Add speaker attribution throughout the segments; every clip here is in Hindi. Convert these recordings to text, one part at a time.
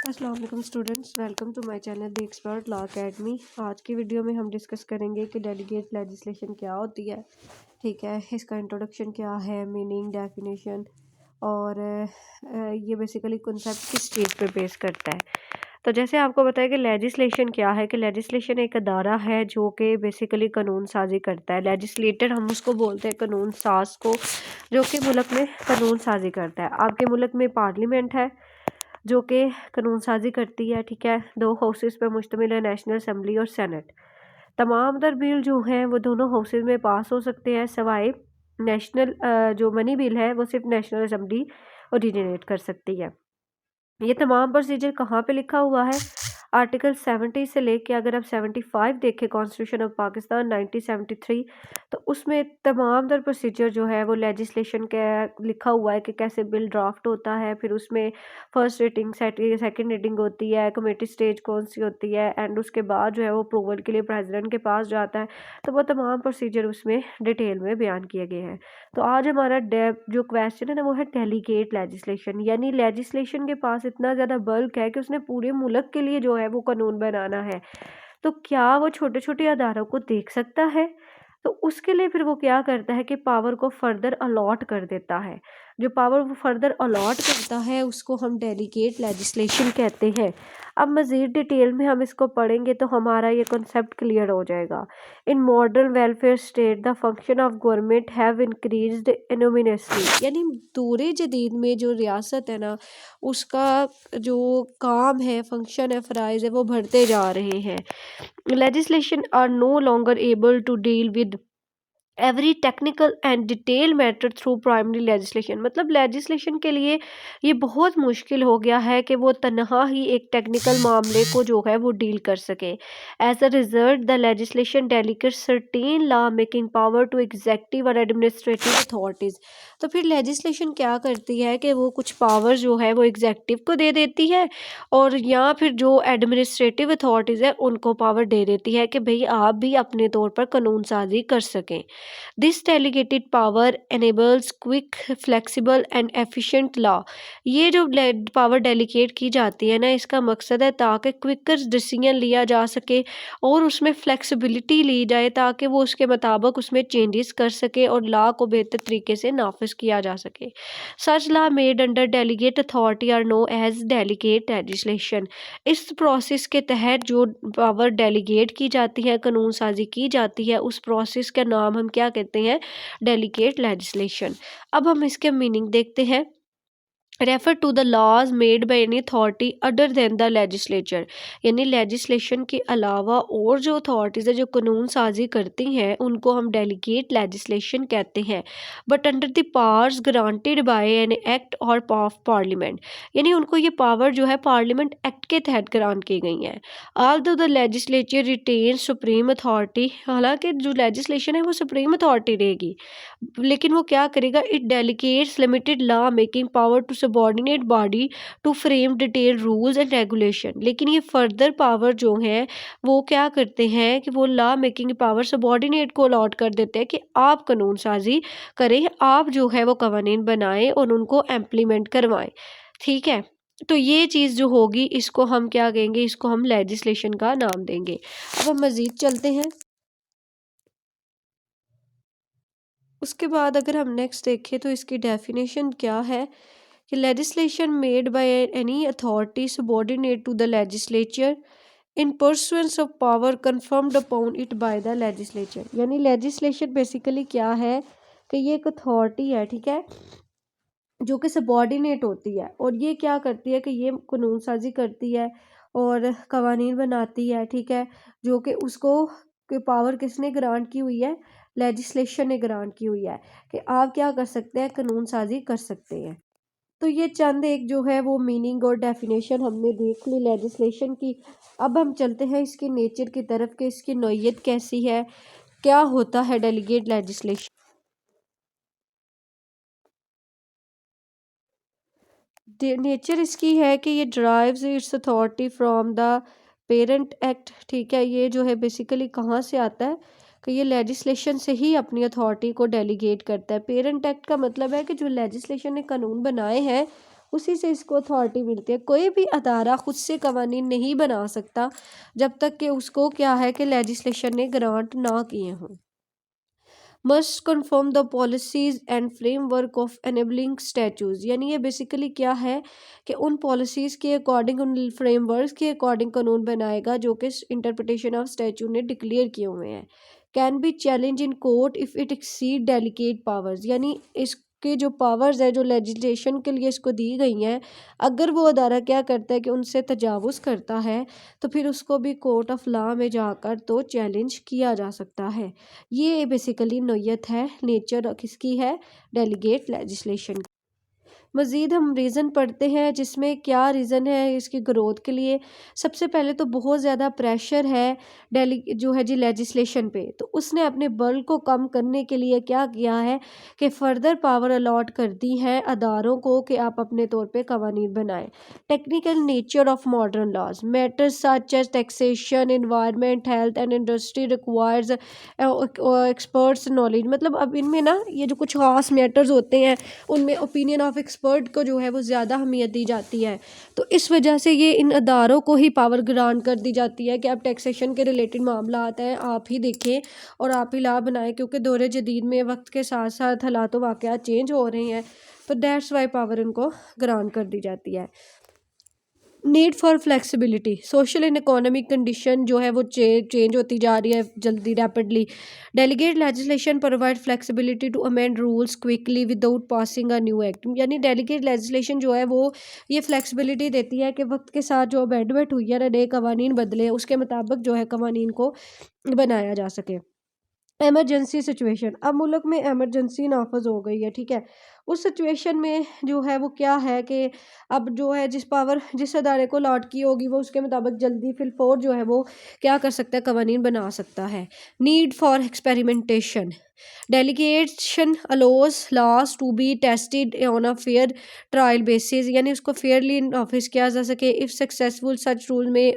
Speaker 1: अस्सलाम वालेकुम students, welcome to my channel the expert law academy. आज की वीडियो में हम डिस्कस करेंगे कि डेलीगेट लेजिस्लेशन क्या होती है। ठीक है, इसका इंट्रोडक्शन क्या है, मीनिंग, डेफिनेशन और ये बेसिकली कॉन्सेप्ट किस चीज़ पे बेस करता है। तो जैसे आपको बताया कि लेजिस्लेशन क्या है, कि लेजिस्लेशन एक अदारा है जो कि बेसिकली कानून साजी करता है। लेजिस्लेटर हम उसको बोलते हैं, कानून साज को, जो कि मुल्क में कानून साजी करता है। आपके मुल्क में पार्लियामेंट है जो कि कानून साजी करती है। ठीक है, दो हाउसेस पर मुश्तमिल है, नेशनल असम्बली और सेनेट। तमाम तर बिल जो हैं वो दोनों हाउसेस में पास हो सकते हैं, सवाए नेशनल जो मनी बिल है वो सिर्फ नेशनल असम्बली ओरिजिनेट कर सकती है। ये तमाम प्रोसीजर कहाँ पे लिखा हुआ है? आर्टिकल 70 से लेके अगर आप 75 देखें कॉन्स्टिट्यूशन ऑफ पाकिस्तान 1973, तो उसमें तमाम तर प्रोसीजर जो है वो लेजिस्लेशन का लिखा हुआ है कि कैसे बिल ड्राफ्ट होता है। फिर उसमें फर्स्ट रीडिंग, सेकंड रीडिंग होती है, कमेटी स्टेज कौन सी होती है, एंड उसके बाद जो है वो अप्रूवल के लिए प्रेसिडेंट के पास जाता है। तो वो तमाम प्रोसीजर उसमें डिटेल में बयान किए गए हैं। तो आज हमारा जो क्वेश्चन है ना वो है डेलीगेट लेजिस्लेशन, यानी लेजिस्लेशन के पास इतना ज़्यादा बल्क है कि उसने पूरे मुल्क के लिए जो है वो कानून बनाना है। तो क्या वो छोटे छोटे अदारों को देख सकता है? तो उसके लिए फिर वो क्या करता है कि पावर को फर्दर अलॉट कर देता है। जो पावर वो फर्दर अलॉट करता है उसको हम डेलीगेट लेजिस्लेशन कहते हैं। अब मज़ीद डिटेल में हम इसको पढ़ेंगे तो हमारा ये कॉन्सेप्ट क्लियर हो जाएगा। In modern welfare state the function of government have increased enormously, यानी दूरे जदीद में जो रियासत है ना उसका जो काम है, फंक्शन है, फ़राइज़ है, वो बढ़ते जा रहे हैं। Legislation are no longer able to deal with every technical and detail matter through primary legislation, मतलब लेजिस्लेशन के लिए ये बहुत मुश्किल हो गया है कि वो तनहा ही एक टेक्निकल मामले को जो है वो डील कर सके। As a result the legislation delegates certain law making power to executive और एडमिनिस्ट्रेटिव अथॉरिटीज़। तो फिर लेजिस्लेशन क्या करती है कि वो कुछ पावर जो है वो एग्जेक्टिव को दे देती है, और या फिर जो एडमिनिस्ट्रेटिव अथॉरिटीज़ है उनको पावर दे देती है कि भाई आप भी अपने तौर पर कानून साजी कर सकें। This delegated power enables quick, flexible and efficient law. ये जो पावर डेलीगेट की जाती है ना, इसका मकसद है ताकि क्विकर डिसीजन लिया जा सके और उसमें फ्लेक्सिबिलिटी ली जाए ताकि वो उसके मुताबिक उसमें चेंजेस कर सके और लॉ को बेहतर तरीके से नाफिज किया जा सके। Such law made under delegate authority are known as delegate legislation. इस प्रोसेस के तहत जो पावर डेलीगेट की जाती है, कानून साजी की जाती है, उस प्रोसेस का नाम हम क्या कहते हैं? Delegate legislation. अब हम इसके मीनिंग देखते हैं। Refer to the laws made by any authority other than the legislature, यानी लेजिस्लेशन के अलावा और जो अथॉरिटीज़ है जो कानून साजी करती हैं उनको हम डेलीगेट लेजिस्लेशन कहते हैं। But under the powers granted by an act और ऑफ पार्लियामेंट, यानी उनको ये पावर जो है पार्लियामेंट एक्ट के तहत ग्रांट की गई हैं। Although the legislature retain supreme authority, हालांकि जो लेजिस्लेशन है वो सुप्रीम अथॉरिटी रहेगी, लेकिन वो क्या करेगा? It delegates limited law making power to subordinate body to frame detail rules and regulation. लेकिन ये फर्दर पावर जो है वो क्या करते हैं कि वो लॉ मेकिंग पावर सबॉर्डिनेट को अलॉट कर देते हैं कि आप कानून साजी करें, आप जो है वो कवानीन बनाएं और उनको इम्प्लीमेंट करवाएं। ठीक है, तो ये चीज़ जो होगी इसको हम क्या कहेंगे? इसको हम लेजिस्लेशन का नाम देंगे। अब हम मज़ीद चलते हैं। उसके बाद अगर हम नेक्स्ट देखें तो इसकी डेफिनेशन क्या है कि legislation made by any authority subordinate to the legislature in pursuance of power confirmed upon it by the legislature, यानी लेजिस्लेशन बेसिकली क्या है कि ये एक अथॉरिटी है, ठीक है, जो कि सबॉर्डिनेट होती है और ये क्या करती है कि ये कानून साजी करती है और कवानीन बनाती है। ठीक है, जो कि उसको कि पावर किसने ग्रांट की हुई है? लेजिस्लेशन ने ग्रांट की हुई है कि आप क्या कर सकते हैं? कानून साजी कर सकते हैं। तो ये चंद एक जो है वो मीनिंग और डेफिनेशन हमने देख ली लेजिस्लेशन की। अब हम चलते हैं इसके नेचर की तरफ कि इसकी नौइयत कैसी है, क्या होता है डेलीगेट लेजिस्लेशन। नेचर इसकी है कि ये drives it's authority from the parent act. ठीक है, ये जो है बेसिकली कहाँ से आता है कि ये लेजिस्लेशन से ही अपनी अथॉरिटी को डेलीगेट करता है। पेरेंट एक्ट का मतलब है कि जो लेजिस्लेशन ने कानून बनाए हैं उसी से इसको अथॉरिटी मिलती है। कोई भी अदारा खुद से कवानीन नहीं बना सकता जब तक कि उसको क्या है कि लेजिस्लेशन ने ग्रांट ना किए हों। Must confirm the policies and framework of enabling statues, यानी ये बेसिकली क्या है कि उन पॉलिसीज़ के अकॉर्डिंग, उन फ्रेमवर्क के अकॉर्डिंग कानून बनाएगा जो कि इंटरप्रिटेशन ऑफ स्टैचू ने डिक्लेयर किए हुए हैं। Can be challenge in court if it exceed delegate powers, यानी इसके जो पावर्स है जो लेजिस्लेशन के लिए इसको दी गई हैं, अगर वो अदारा क्या करता है कि उनसे तजावुज़ करता है तो फिर उसको भी कोर्ट ऑफ लॉ में जाकर तो चैलेंज किया जा सकता है। ये बेसिकली नोयत है, नेचर किसकी है, डेलीगेट लेजिस्लेशन। मज़ीद हम रीज़न पढ़ते हैं जिसमें क्या रीज़न है इसकी ग्रोथ के लिए। सबसे पहले तो बहुत ज़्यादा प्रेशर है डेली जो है जी लेजिस्लेशन पे, तो उसने अपने बल को कम करने के लिए क्या किया है कि फ़र्दर पावर अलॉट कर दी है अदारों को कि आप अपने तौर पे कवानीन बनाएं। Technical nature of modern laws matters such as taxation, environment, health and industry requires experts knowledge, मतलब अब इनमें ना ये जो कुछ खास मैटर्स होते हैं उनमें ओपिनियन ऑफ एक्सपर्ट को जो है वो ज़्यादा अहमियत दी जाती है। तो इस वजह से ये इन अदारों को ही पावर ग्रांट कर दी जाती है कि अब टैक्सेशन के रिलेटेड मामला आता है आप ही देखें और आप ही ला बनाएं, क्योंकि दौर जदीद में वक्त के साथ साथ हालात वाक़यात चेंज हो रहे हैं, तो दैट्स वाई पावर इनको ग्रांट कर दी जाती है। Need for flexibility, social and economic condition जो है वो चेंज होती जा रही है जल्दी rapidly. Delegate legislation provide flexibility to amend rules quickly without passing a new act, यानी डेलीगेट लेजिस्लेशन जो है वो ये फ्लेक्सिबिलिटी देती है कि वक्त के साथ जो अमेंडमेंट हुई है, नए कवानीन बदले, उसके मुताबिक जो है कवानीन को बनाया जा सके। एमरजेंसी सिचुएशन, अब मुल्क में एमरजेंसी नाफज हो गई है, ठीक है। उस सिचुएशन में जो है वो क्या है कि अब जो है जिस अदारे को अलॉट की होगी वो उसके मुताबिक जल्दी फिलफोर जो है वो क्या कर सकता है, कवानीन बना सकता है। Need for experimentation, delegation allows laws to be tested on a fair trial basis, यानी उसको फेयरली ऑफिस किया जा सके। इफ़ सक्सेसफुल सच रूल में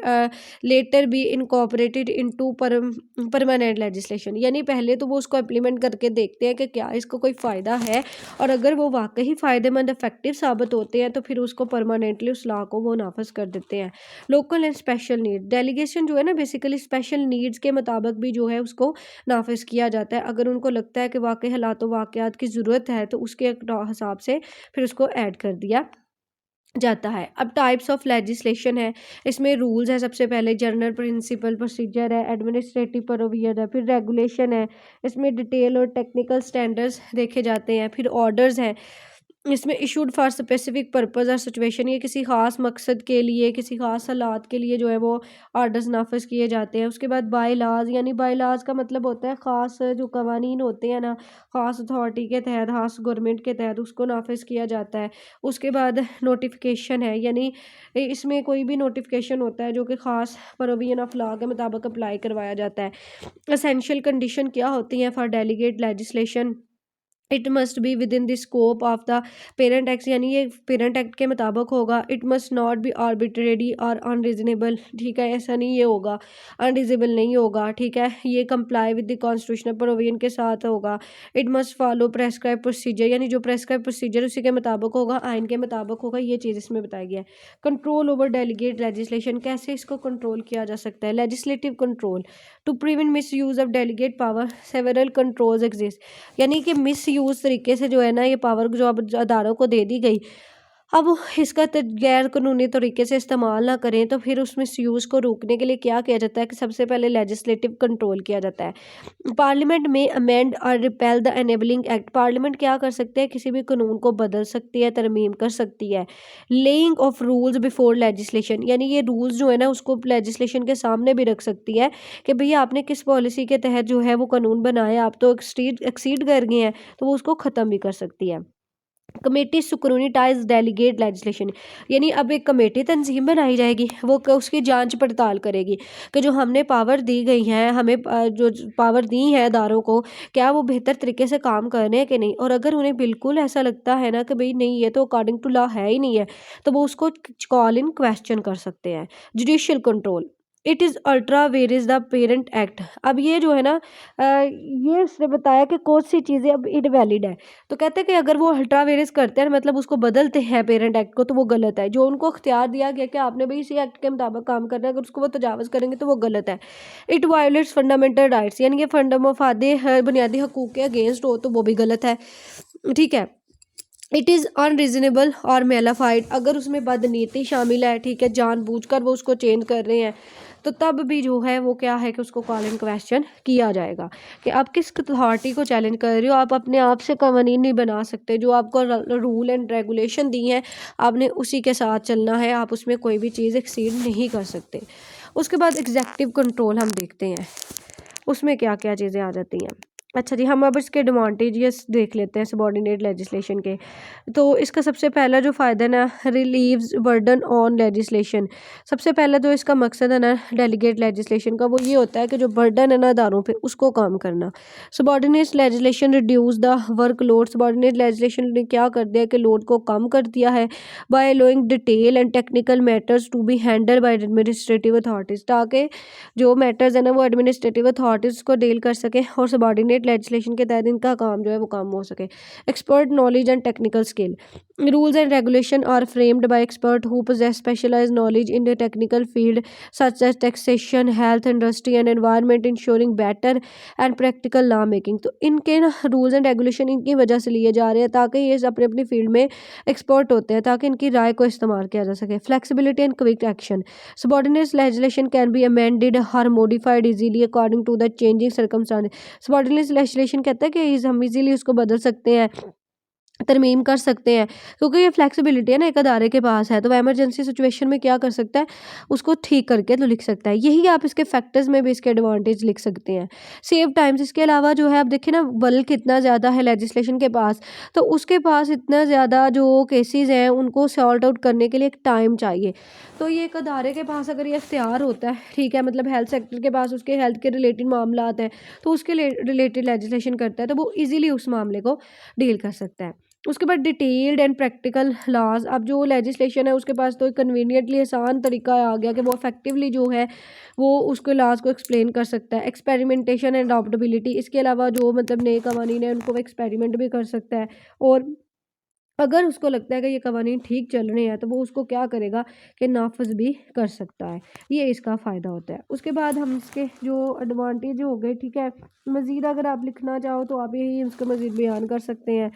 Speaker 1: later be incorporated into permanent legislation, यानी पहले तो वो उसको इम्प्लीमेंट करके देखते हैं कि क्या इसको कोई फ़ायदा है, और अगर वो वाकई फ़ायदेमंद इफेक्टिव साबित होते हैं तो फिर उसको परमानेंटली उस लॉ को वो नाफज कर देते हैं। Local and special need, delegation जो है ना बेसिकली स्पेशल नीड्स के मुताबिक भी जो है उसको नाफिज किया जाता है। अगर उनको लगता है कि वाकई हालात वाक़यात की ज़रूरत है तो उसके हिसाब से फिर उसको ऐड कर दिया जाता है। अब टाइप्स ऑफ लेजिस्लेशन है, इसमें रूल्स है, सबसे पहले जनरल प्रिंसिपल प्रोसीजर है, एडमिनिस्ट्रेटिव प्रोविजन है, फिर रेगुलेशन है, इसमें डिटेल और टेक्निकल स्टैंडर्ड्स देखे जाते हैं, फिर ऑर्डर्स हैं, इसमें इशूड फॉर स्पेसिफिक पर्पस और सिचुएशन, ये किसी ख़ास मकसद के लिए, किसी ख़ास हालात के लिए जो है वो ऑर्डर्स नाफिज किए जाते हैं। उसके बाद बाय लॉज, यानी बाय लॉज का मतलब होता है ख़ास जो कवानीन होते हैं ना, ख़ास अथॉरिटी के तहत, ख़ास गवर्नमेंट के तहत उसको नाफिज किया जाता है। उसके बाद नोटिफिकेशन है, यानी इसमें कोई भी नोटिफिकेशन होता है जो कि ख़ास प्रोविजन ऑफ लॉ के मुताबिक अप्लाई करवाया जाता है। एसेंशियल कंडीशन क्या होती हैं for delegate legislation, it must be with in the scope of the parent act, यानी ये पेरेंट एक्ट के मुताबिक होगा। It must not be arbitrary और अनरीजनेबल, ठीक है, ऐसा नहीं ये होगा, अनरीजनेबल नहीं होगा, ठीक है। ये comply with the constitutional provision के साथ होगा। It must follow prescribe procedure, यानी जो प्रेस्क्राइब प्रोसीजर उसी के मुताबिक होगा, आइन के मुताबिक होगा, ये चीज़ इसमें बताई गई है। कंट्रोल ओवर डेलीगेट लेजिस्लेशन, कैसे इसको कंट्रोल किया जा सकता है, legislative control to prevent misuse of delegate power several controls exist, यानी कि मिस यूज़ तरीके से जो है ना ये पावर जो अब अदारों को दे दी गई, अब इसका गैर कानूनी तरीके से इस्तेमाल ना करें तो फिर उस मिस यूज़ को रोकने के लिए क्या किया जाता है कि सबसे पहले लेजिस्लेटिव कंट्रोल किया जाता है। पार्लियामेंट में अमेंड और repel the enabling act, parliament क्या कर सकते हैं, किसी भी कानून को बदल सकती है, तरमीम कर सकती है। Laying of rules before legislation, यानी ये रूल्स जो है ना उसको लेजिस्लेशन के सामने भी रख सकती है कि भैया आपने किस पॉलिसी के तहत जो है वो कानून बनाया, आप तो एक्सीड कर गए हैं, तो वो उसको ख़त्म भी कर सकती है। कमेटी सुक्रोनिटाइज डेलीगेट लेजिस्लेशन, यानी अब एक कमेटी तंजीम बनाई जाएगी, वो उसकी जांच पड़ताल करेगी कि जो हमने पावर दी गई है, हमें जो पावर दी है अदारों को, क्या वो बेहतर तरीके से काम कर रहे हैं कि नहीं, और अगर उन्हें बिल्कुल ऐसा लगता है ना कि भाई नहीं ये तो अकॉर्डिंग टू लॉ है ही नहीं है, तो वो उसको कॉल इन क्वेश्चन कर सकते हैं। Judicial control, it is ultra Vries the parent act. अब ये जो है ना ये उसने बताया कि कौन सी चीज़ें अब इनवैलिड है। तो कहते हैं कि अगर वो अल्ट्रा वेरिज करते हैं मतलब उसको बदलते हैं पेरेंट एक्ट को, तो वो गलत है। जो उनको अख्तियार दिया गया कि आपने भाई इसी एक्ट के मुताबिक काम करना है, अगर उसको वो तजावज़ करेंगे तो वो गलत है। इट वायलेट्स फंडामेंटल राइट्स, यानी कि बुनियादी हकूक़ के अगेंस्ट हो तो वो भी गलत है। ठीक है। इट इज़ अनरीजनेबल और मेलाफाइड, अगर उसमें बदनीति शामिल है, ठीक है, जानबूझकर वो उसको चेंज कर रहे हैं, तो तब भी जो है वो क्या है कि उसको कॉल इन क्वेश्चन किया जाएगा कि आप किस अथॉरिटी को चैलेंज कर रहे हो। आप अपने आप से कानून नहीं बना सकते। जो आपको रूल एंड रेगुलेशन दी हैं आपने उसी के साथ चलना है, आप उसमें कोई भी चीज़ एक्सीड नहीं कर सकते। उसके बाद एग्जेक्टिव कंट्रोल हम देखते हैं, उसमें क्या क्या चीज़ें आ जाती हैं। अच्छा जी, हम अब इसके एडवांटेजेस देख लेते हैं सबॉर्डिनेट लेजिस्लेशन के। तो इसका सबसे पहला जो फ़ायदा है ना, रिलीव्स बर्डन ऑन लेजिस्लेशन। सबसे पहला जो इसका मकसद है ना डेलीगेट लेजिस्लेशन का, वो ये होता है कि जो बर्डन है ना अदारों पे उसको काम करना। Subordinate legislation reduce the work load. Subordinate legislation ने क्या कर दिया कि लोड को कम कर दिया है by allowing detail and technical matters to be handle by administrative authorities, ताकि जो मैटर्स है ना वो एडमिनिस्ट्रेटिव अथॉरिटीज़ को डील कर सके और सबॉर्डिनेट लेजिस्लेशन के तहत इनका काम जो है वो काम हो सके। Expert knowledge and technical skill. Rules and regulation are framed by experts who possess specialized knowledge in the technical field such as taxation, health, industry and environment, ensuring better and practical law making। तो इनके ना रूल्स एंड रेगुलेशन इनकी वजह से लिए जा रहे हैं ताकि ये अपनी अपनी फील्ड में एक्सपर्ट होते हैं, ताकि इनकी राय को इस्तेमाल किया जा सके। Flexibility and quick action. Subordinate legislation can be amended और modified easily according to the changing circumstance. Subordinate legislation कहता है कि हम इजीली उसको बदल सकते हैं, तरमीम कर सकते हैं, क्योंकि ये फ्लेक्सिबिलिटी है ना एक अदारे के पास है, तो वह इमरजेंसी सिचुएशन में क्या कर सकता है, उसको ठीक करके तो लिख सकता है। यही आप इसके फैक्टर्स में भी इसके एडवांटेज लिख सकते हैं। Save times. इसके अलावा जो है आप देखिए ना बल्क इतना ज़्यादा है लेजिस्लेशन के पास, तो उसके पास इतना ज़्यादा जो केसेस हैं उनको सॉल्ट आउट करने के लिए एक टाइम चाहिए। तो ये एक अदारे के पास अगर ये इख्तियार होता है, ठीक है, मतलब हेल्थ सेक्टर के पास उसके हेल्थ के रिलेटेड मामला आता है, तो उसके रिलेटेड लेजिस्लेशन करता है, तो वो ईजिली उस मामले को डील कर सकता है। उसके बाद डिटेल्ड एंड प्रैक्टिकल लॉज। अब जो लेजिस्लेशन है उसके पास तो एक कन्वीनियंटली आसान तरीका आ गया कि वो इफेक्टिवली जो है वो उसके लॉज को एक्सप्लेन कर सकता है। Experimentation and adaptability. इसके अलावा जो मतलब नए कवानीन है उनको वो एक्सपेरिमेंट भी कर सकता है, और अगर उसको लगता है कि ये कवानीन ठीक चल रहे हैं तो वो उसको क्या करेगा कि नाफज भी कर सकता है। ये इसका फ़ायदा होता है। उसके बाद हम इसके जो एडवांटेज हो गए, ठीक है, मज़ीद अगर आप लिखना चाहो तो आप यही इसका मज़ीद बयान कर सकते हैं।